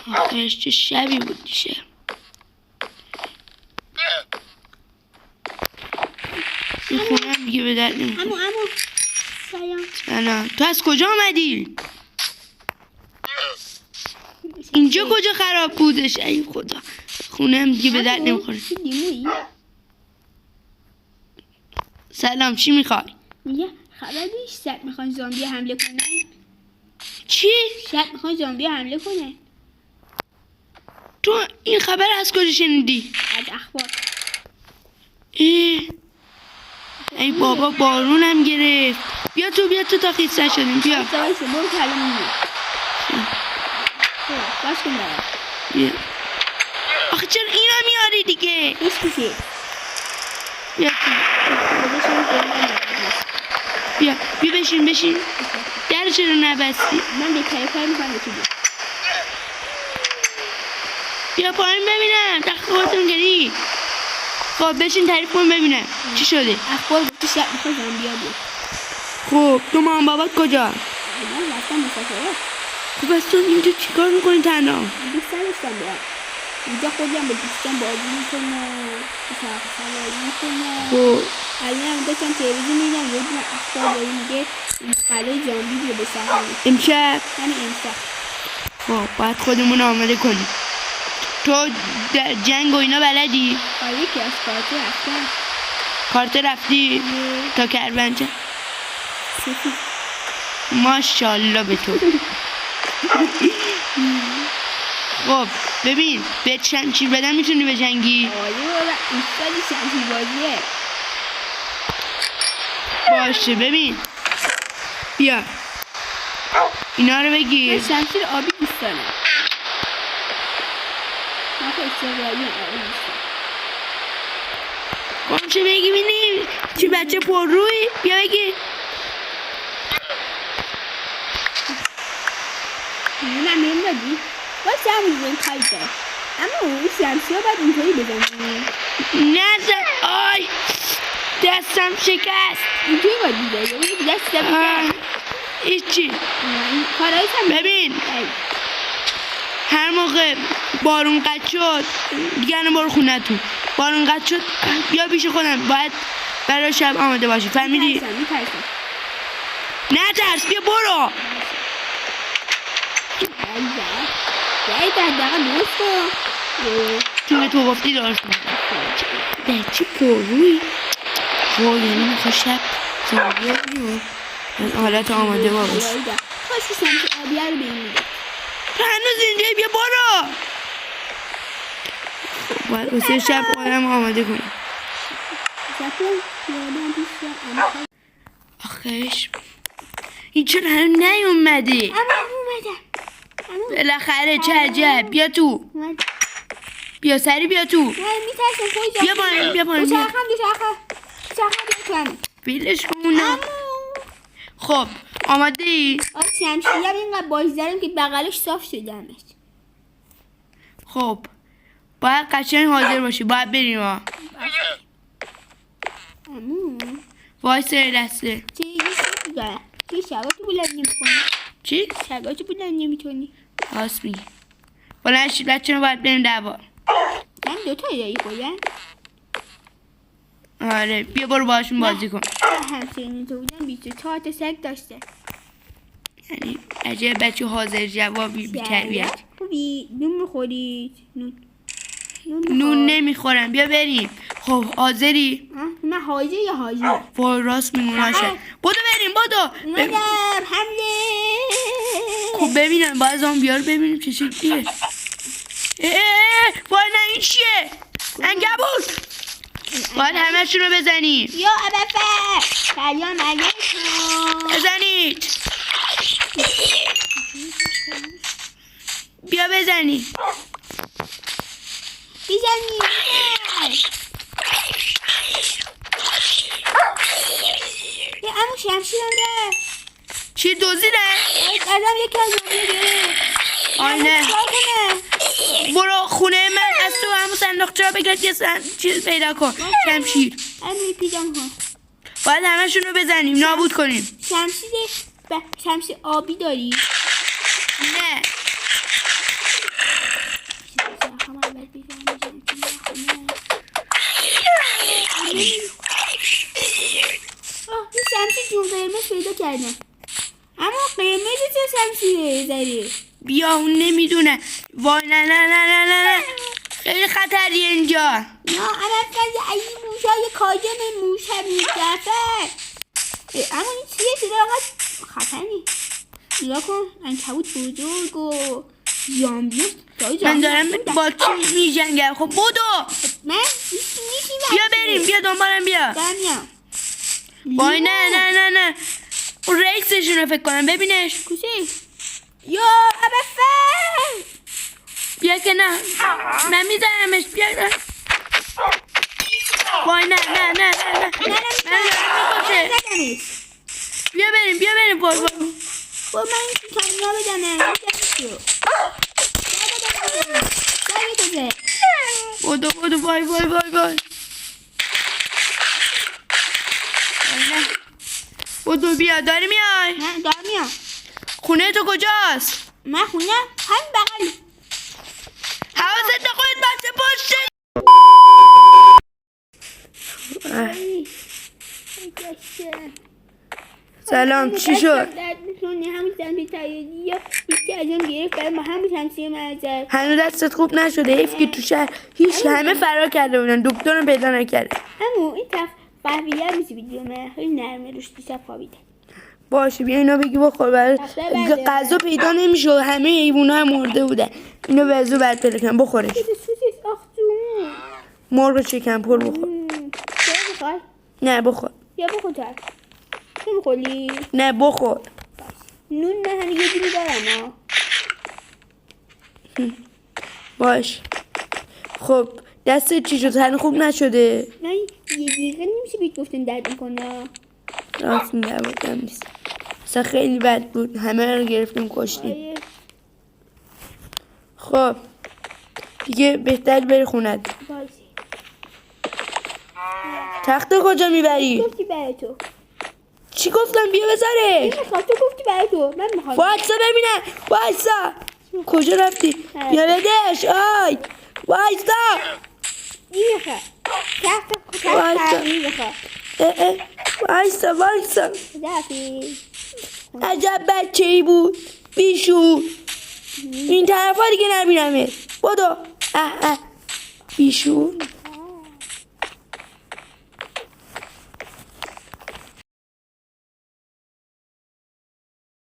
آخرش چه شبی بود دیشه. این خونه هم دیگه به درد نمیخوره. عمو سلام. سلام. تو از کجا آمدی؟ اینجا کجا خراب بودش؟ ای خدا. خونه هم دیگه به درد نمیخوره. لیمویی؟ سلام، چی میخوای؟ میگه خبر نیست شب میخوان زامبی حمله کنن. چی؟ شب میخوان زامبی حمله کنن. تو این خبر از کجا شنیدی؟ از اخبار. ای بابا بارونم گرفت. بیا تو تا خیس نشدیم. بیا وایسا برو کلم میگه. باش کن برم. بیا. آخه چرا اینا میاری دیگه؟ هیچ کسی. بیا بشین. در چرا نبستی؟ من بهتره کار میکنم تو بیا. بیا پایین ببینم. تخت گری. خب بشین تعریف کن ببینم چی شده. اخبار گفتی شب میخوای زامبیا بیاد. خب تو مامان بابات کجا؟ من رفتم مسافرت. خب از تو اینجا چیکار میکنی تنها؟ دوست داشتم برم. اینجا خودم با دوستم بازی میکنم. سواری میکنم. خب الان داشتم تلویزیون میدم. یه دونه اخبار داری میگه قلعه زامبی بیاد به شهر. امشب؟ همین امشب. خب باید خودمون آماده کنیم. تو در جنگ و اینا بلدی؟ یکی از کارت رفتم. کارت رفتی؟ تا کربنجه؟ سفید. ماشاءالله به تو. خب ببین بهت شمشیر بدم میتونی به جنگی؟ آره بابا ایستادی شمشیر بازیه. باشه ببین بیا اینا رو بگیر. من شمشیر آبی دوست دارم. من که استقلالی آبی دوست دارم. باشه بگی بینیم چی بچه پر روی. بیا بگی. من میم دادی؟ باید همون بزن کاری دار. اما اون شمشیر باید اینطوری بزنی. نه آی دستم شکست. اینطوری باید بزنی. یعنی دست بزن. هیچی. کارهایش هم ببین هر موقع بارون قطع شد دیگه الان برو خونه تو. بارون قطع شد یا پیش خودم باید برای شب آماده باشی. فهمیدی؟ میترسم. نه ترس بیا برو. یه دقیقه درست کن. چون تو گفتی درست کن. بچه پروی وای یعنی میخواه شب زنبیه بیو از حالت آماده باش. خوشی شمشیر آبیه رو بیم میده. تو هنوز اینجایی بیا برو. باید واسه شب خودم آماده کنم. آخش این چون هنوز نیومدی؟ اما اومدم. بالاخره چه عجب. بیا تو. بیا سری بیا تو. میترسم خوی بیا پایین بیا پایین. دوچرخم بیلش کنم. خب آماده ای؟ شمشیرم اینقدر باز دارم که بغلش صاف شده همش. خب باید قشنگ حاضر باشی. باید بریم ها. وایسا یه دسته. چه یه چیزی دارم. چه شباتو بلند نمی‌کنی؟ چی؟ شباتو بلند نمی‌کنی؟ راست میگی. بلند شید بچه رو باید بریم دعوا. من دوتا داری خودم؟ آره بیا برو باشون بازی کن. همچنین تو بودم 24 تا سگ داشته. یعنی عجب بچه حاضر جوابی بی تربیت. خوبی نون میخورید؟ نون نمیخورم. بیا بریم. خب حاضری؟ من حاضر یا حاضر؟ وای راست میگوناشه. بدو بریم بدو. اومدم حمله. خب ببینم باید زامبیا رو ببینیم چه شکلیه. وای نه این چیه؟ عنکبوت. باید همه شون رو بزنیم. یا ابفه سلام علیکم. بزنید. بیا بزنید. بزنید. یه امو شمشیرم ده. چی دوزیده؟ ازم یکی از زامبیا گرفت. آینه برو خونه من از تو همون صندوقچه رو بگرد یه چیز پیدا کن. شمشیر. امو پیدم ها. باید همه شون رو بزنیم نابود کنیم. شمشیر آبی داری؟ نه کردم. اما قرمز چه شمشیره زری؟ بیا اون نمیدونه. وای نه نه نه نه نه نه خیلی خطریه اینجا. نه اما از این موشای کاجم موشم میگفت. اما این چیه شده آقا خطری؟ نگاه کن عنکبوت بزرگ و زامبی. من دارم با چی میجنگم. خب بودو من نیشی بیا بریم بیا دنبالم بیا. دارم میام. وای نه نه نه نه اون رئیسشون رو فکر کنم ببینش. کجا؟ یا ابفه بیا که نه من میزنمش بیا. وای نه نه نه نه نه من میکشه. بیا بریم با من این کمینا بدنم بودو وای بودو بیا داری میای. نه دارم میام. خونه تو کجاست؟ من خونه همین بغل. حواست خودت باشه پشت. سلام چی شد؟ همین زنبی تاییدی یا یکی از اون گرفت برای ما همین شمسیه منظر. هنوز دستت خوب نشده. حیف که تو شهر هیچ همه فرار کرده بودن دکتر رو پیدا نکرده. همون این طرف قهویه هم میسی بیدیو من خیلی نرمه روش دیشب خوابیده. باشه بیا اینا بگی بخور. برای غذا پیدا نمیشه همه حیونا مرده بودن. اینو به زور بعد پیدا کنم بخورش. سوسیس آخ جون. مرغ چکن پر بخور. چرا بخوای؟ نه بخور. یا بخور تو تو میخوری؟ نه بخور. نون نه هم یه دونی دارم باش. خب دستت چی شد؟ هنوز خوب نشده؟ نه یه دقیقه نمیشه بیت گفتن درد میکنه. راست میگه بودم نیست. اصلا خیلی بد بود. همه رو گرفتیم کشتیم. خب دیگه بهتر بری خونت. بایسی تخت کجا میبری؟ گفتی برای تو. چی گفتم بیا بذاره؟ میخواد تو گفتی برای تو. من میخوام وایسا ببینم. وایسا کجا رفتی؟ بیا بدش آی وایسا. میخواد تخت میخواد. وایسا خداحافظ. عجب بچه ای بود بیشور. این طرف ها دیگه نبینمه. بدو بیشور.